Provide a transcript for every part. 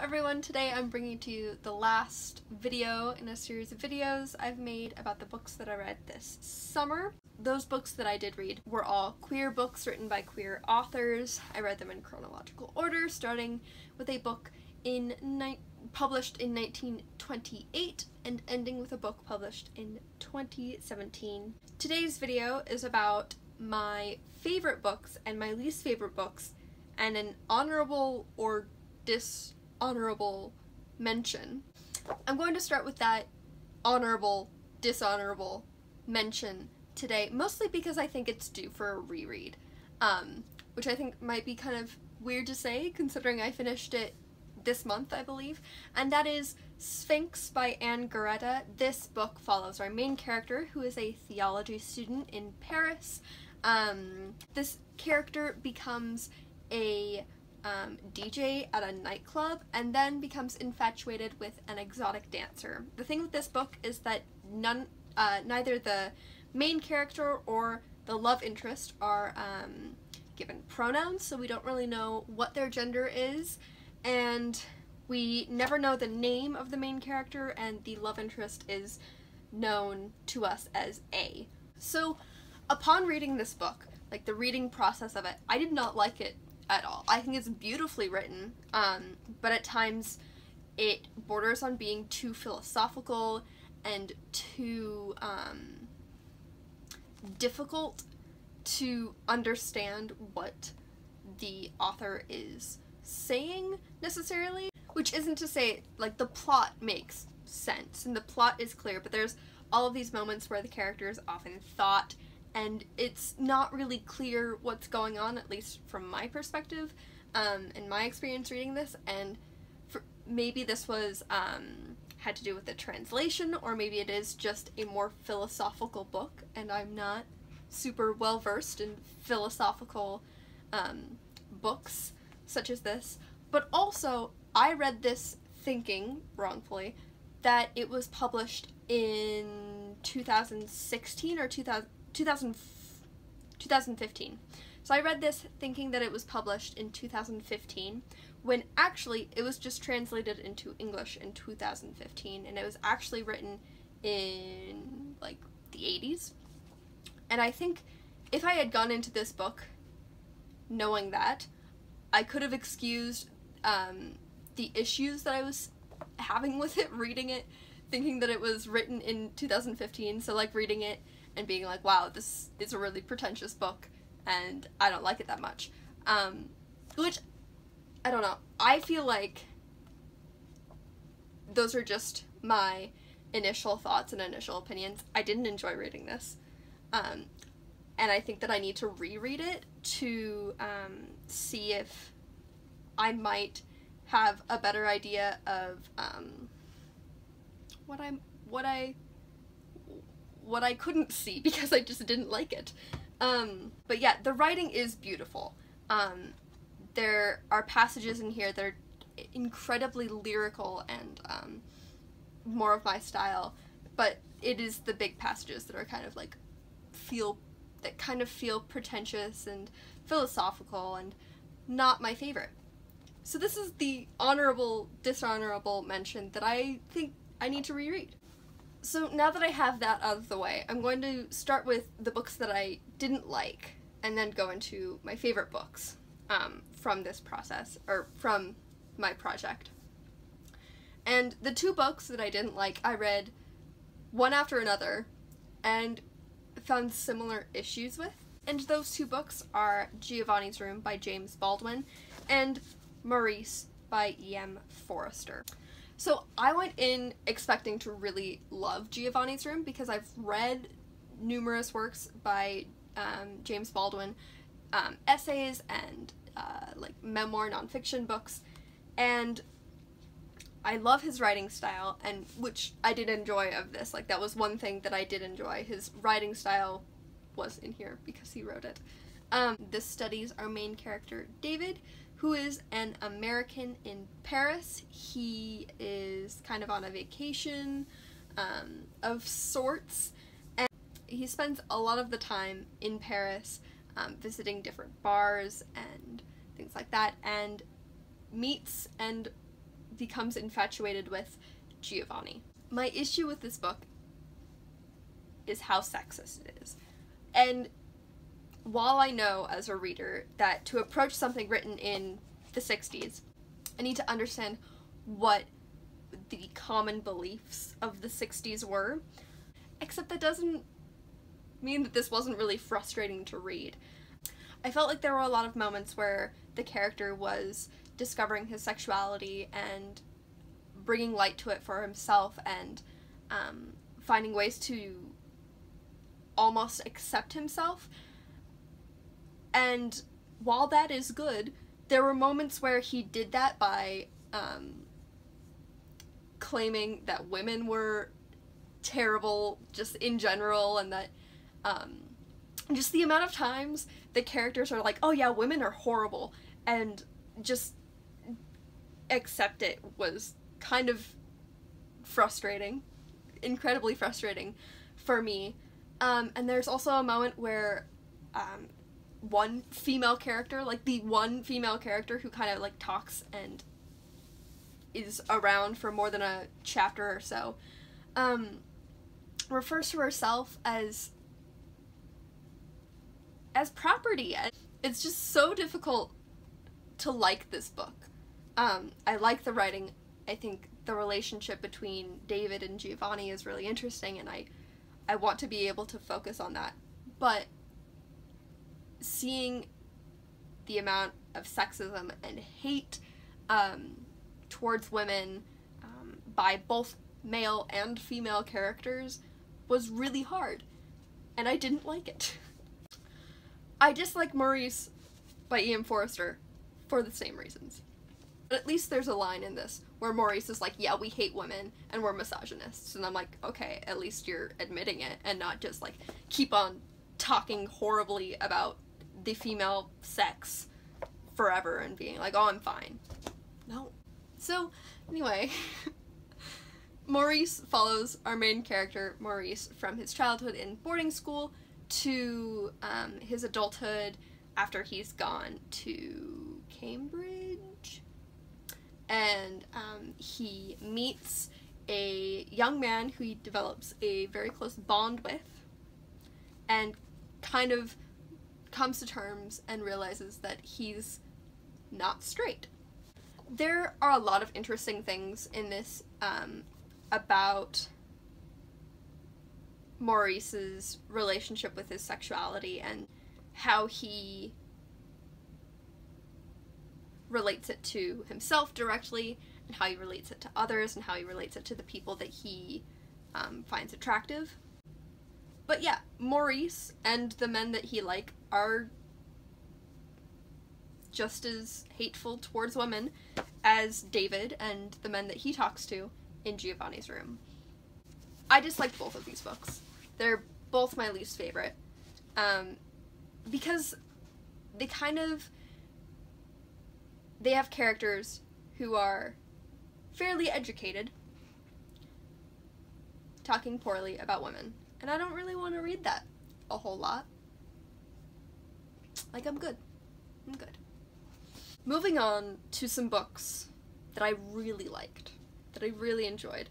everyone, today I'm bringing to you the last video in a series of videos I've made about the books that I read this summer. Those books that I did read were all queer books written by queer authors. I read them in chronological order, starting with a book published in 1928 and ending with a book published in 2017. Today's video is about my favorite books and my least favorite books, and an honorable or dishonorable mention. I'm going to start with that honorable, dishonorable mention today, mostly because I think it's due for a reread, which I think might be kind of weird to say considering I finished it this month, I believe, and that is Sphinx by Anne Garretta. This book follows our main character, who is a theology student in Paris. This character becomes a DJ at a nightclub and then becomes infatuated with an exotic dancer. The thing with this book is that neither the main character or the love interest are given pronouns, so we don't really know what their gender is, and we never know the name of the main character, and the love interest is known to us as A. So upon reading this book, like the reading process of it, I did not like it at all. I think it's beautifully written, but at times it borders on being too philosophical and too difficult to understand what the author is saying necessarily, which isn't to say like the plot makes sense and the plot is clear, but there's all of these moments where the character is off in thought and it's not really clear what's going on, at least from my perspective, in my experience reading this, and maybe this was had to do with the translation, or maybe it is just a more philosophical book and I'm not super well versed in philosophical books such as this. But also, I read this thinking, wrongfully, that it was published in 2016 or 2015. So I read this thinking that it was published in 2015, when actually it was just translated into English in 2015, and it was actually written in like the 80s. And I think if I had gone into this book knowing that, I could have excused the issues that I was having with it, reading it, thinking that it was written in 2015, so like reading it and being like, wow, this is a really pretentious book and I don't like it that much. Which, I don't know, I feel like those are just my initial thoughts and initial opinions. I didn't enjoy reading this, and I think that I need to reread it to see if I might have a better idea of what I couldn't see because I just didn't like it. But yeah, the writing is beautiful. There are passages in here that are incredibly lyrical and more of my style, but it is the big passages that are kind of like feel pretentious and philosophical and not my favorite. So this is the honorable, dishonorable mention that I think I need to reread. So now that I have that out of the way, I'm going to start with the books that I didn't like and then go into my favorite books from this process, or from my project. And the two books that I didn't like, I read one after another and found similar issues with. And those two books are Giovanni's Room by James Baldwin and Maurice by E.M. Forster. So I went in expecting to really love Giovanni's Room because I've read numerous works by James Baldwin, essays and like memoir nonfiction books, and I love his writing style, and which I did enjoy of this. Like, that was one thing that I did enjoy. His writing style was in here because he wrote it. This studies our main character, David, who is an American in Paris. He is kind of on a vacation of sorts, and he spends a lot of the time in Paris visiting different bars and things like that, and meets and becomes infatuated with Giovanni. My issue with this book is how sexist it is. And while I know as a reader that to approach something written in the 60s, I need to understand what the common beliefs of the 60s were, except that doesn't mean that this wasn't really frustrating to read. I felt like there were a lot of moments where the character was discovering his sexuality and bringing light to it for himself and finding ways to almost accept himself. And while that is good, there were moments where he did that by claiming that women were terrible just in general, and that just the amount of times the characters are like, oh yeah, women are horrible, and just accept it was kind of frustrating, incredibly frustrating for me. And there's also a moment where one female character, like the one female character who kind of like talks and is around for more than a chapter or so, refers to herself as property. It's just so difficult to like this book. I like the writing. I think the relationship between David and Giovanni is really interesting, and I want to be able to focus on that. But seeing the amount of sexism and hate towards women by both male and female characters was really hard, and I didn't like it. I dislike Maurice by E.M. Forster for the same reasons. But at least there's a line in this where Maurice is like, yeah, we hate women and we're misogynists. And I'm like, okay, at least you're admitting it and not just like keep on talking horribly about the female sex forever and being like, oh, I'm fine. No. So, anyway, Maurice follows our main character, Maurice, from his childhood in boarding school to his adulthood after he's gone to Cambridge. And he meets a young man who he develops a very close bond with and kind of comes to terms and realizes that he's not straight. There are a lot of interesting things in this about Maurice's relationship with his sexuality and how he relates it to himself directly, and how he relates it to others, and how he relates it to the people that he finds attractive. But yeah, Maurice and the men that he like are just as hateful towards women as David and the men that he talks to in Giovanni's room. I disliked both of these books. They're both my least favorite. Because they have characters who are fairly educated talking poorly about women. And I don't really want to read that a whole lot. Like, I'm good. I'm good. Moving on to some books that I really liked, that I really enjoyed.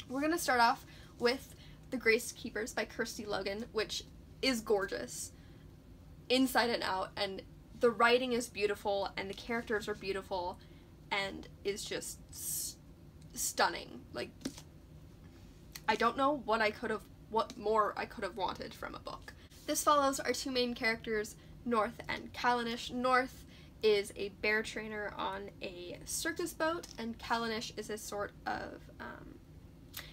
We're gonna start off with The Gracekeepers by Kirsty Logan, which is gorgeous, inside and out, and the writing is beautiful, and the characters are beautiful, and is just stunning. Like, I don't know what more I could have wanted from a book. This follows our two main characters, North and Callanish. North is a bear trainer on a circus boat, and Callanish is a sort of,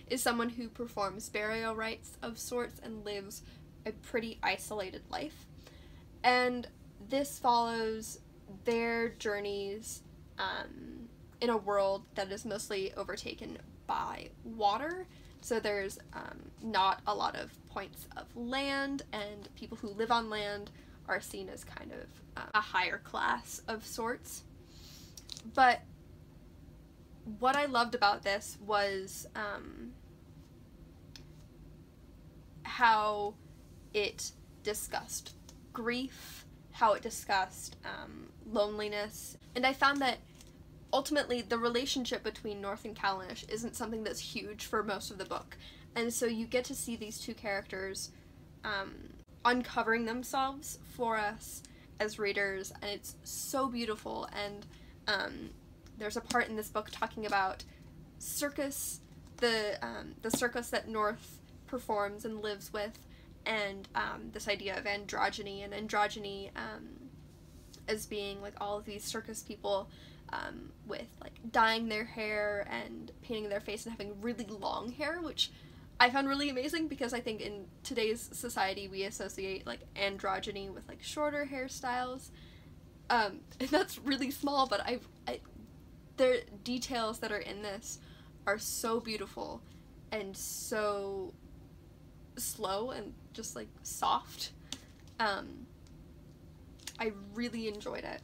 is someone who performs burial rites of sorts and lives a pretty isolated life. And this follows their journeys in a world that is mostly overtaken by water. So there's not a lot of points of land, and people who live on land are seen as kind of a higher class of sorts. But what I loved about this was how it discussed grief, how it discussed loneliness, and I found that ultimately the relationship between North and Callanish isn't something that's huge for most of the book. And so you get to see these two characters uncovering themselves for us as readers, and it's so beautiful. And there's a part in this book talking about circus, the circus that North performs and lives with, and this idea of androgyny, and androgyny as being like all of these circus people with like dyeing their hair and painting their face and having really long hair, which I found really amazing because I think in today's society we associate like androgyny with like shorter hairstyles, and that's really small, but the details that are in this are so beautiful and so slow and just like soft. I really enjoyed it.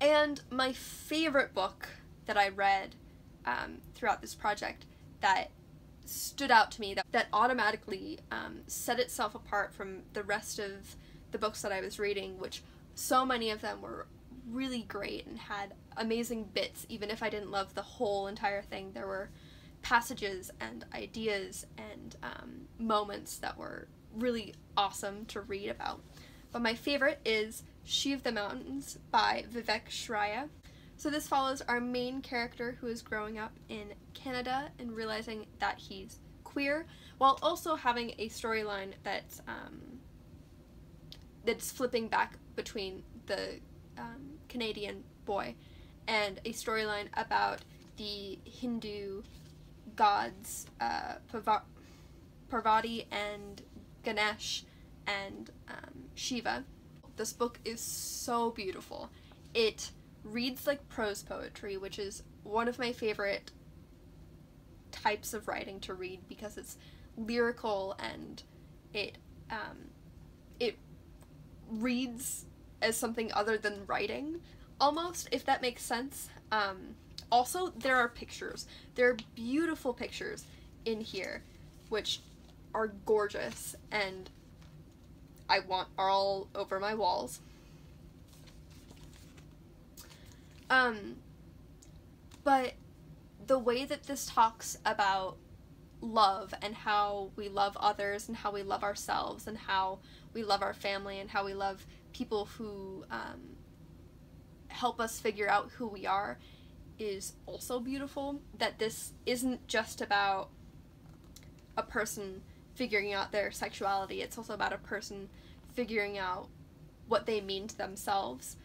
And my favorite book that I read throughout this project that stood out to me, that automatically set itself apart from the rest of the books that I was reading, which so many of them were really great and had amazing bits. Even if I didn't love the whole entire thing, there were passages and ideas and moments that were really awesome to read about. But my favorite is She of the Mountains by Vivek Shraya. So this follows our main character who is growing up in Canada and realizing that he's queer, while also having a storyline that's flipping back between the Canadian boy and a storyline about the Hindu gods Parvati and Ganesh and Shiva. This book is so beautiful. It reads like prose poetry, which is one of my favorite types of writing to read because it's lyrical and it reads as something other than writing, almost, if that makes sense. Also, there are pictures. There are beautiful pictures in here, which are gorgeous, and are all over my walls. But the way that this talks about love and how we love others and how we love ourselves and how we love our family and how we love people who help us figure out who we are is also beautiful. That this isn't just about a person figuring out their sexuality, it's also about a person figuring out what they mean to themselves.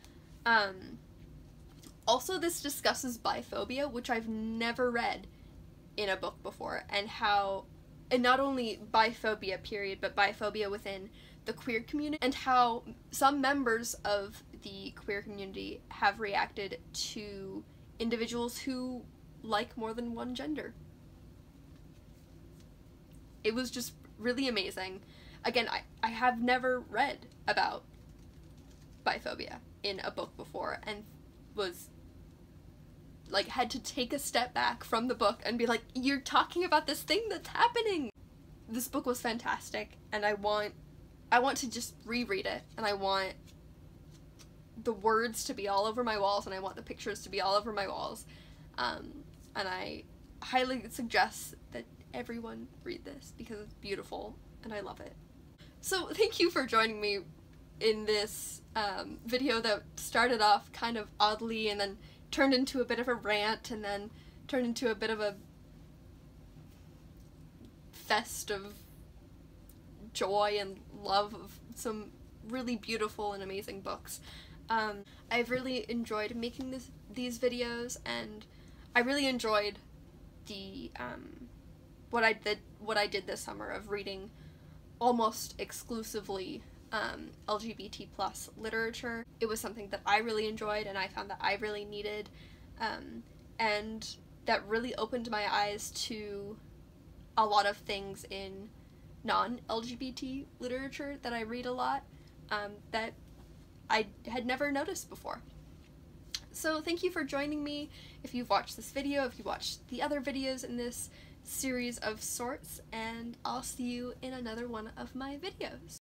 Also, this discusses biphobia, which I've never read in a book before, and not only biphobia period, but biphobia within the queer community, and how some members of the queer community have reacted to individuals who like more than one gender. It was just really amazing. Again, I have never read about biphobia in a book before, and was like, had to take a step back from the book and be like, you're talking about this thing that's happening. This book was fantastic, and I want to just reread it, and I want the words to be all over my walls, and I want the pictures to be all over my walls. And I highly suggest that everyone read this because it's beautiful and I love it. So thank you for joining me in this video that started off kind of oddly and then turned into a bit of a rant and then turned into a bit of a fest of joy and love of some really beautiful and amazing books. I've really enjoyed making these videos, and I really enjoyed the what I did this summer of reading almost exclusively LGBT+ literature. It was something that I really enjoyed and I found that I really needed, and that really opened my eyes to a lot of things in non-LGBT literature that I read a lot, that I had never noticed before. So thank you for joining me if you've watched this video, if you watched the other videos in this series of sorts, and I'll see you in another one of my videos.